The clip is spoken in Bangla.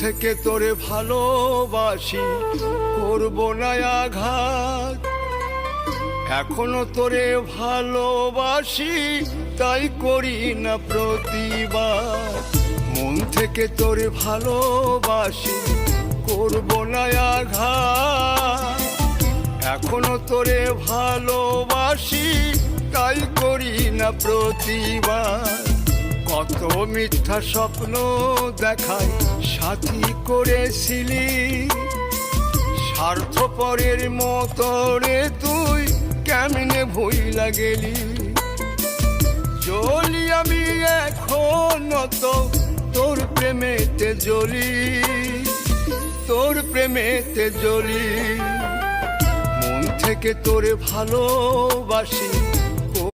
থেকে তোরে ভালোবাসি, করব না আঘাত। এখনো তোরে ভালোবাসি, তাই করি না প্রতিবাদ। মন থেকে তোরে ভালোবাসি, করব না আঘাত। এখনো তোরে ভালোবাসি, তাই করি না প্রতিবাদ। কত মিথ্যা স্বপ্ন দেখায় সাথী করেছিলি, স্বার্থপরের মতো রে তুই কেমনে ভুইলা গেলি। জ্বলি আমি এখনো তো তোর প্রেমেতে জ্বলি, তোর প্রেমেতে জ্বলি। মন থেকে তোরে ভালোবাসি,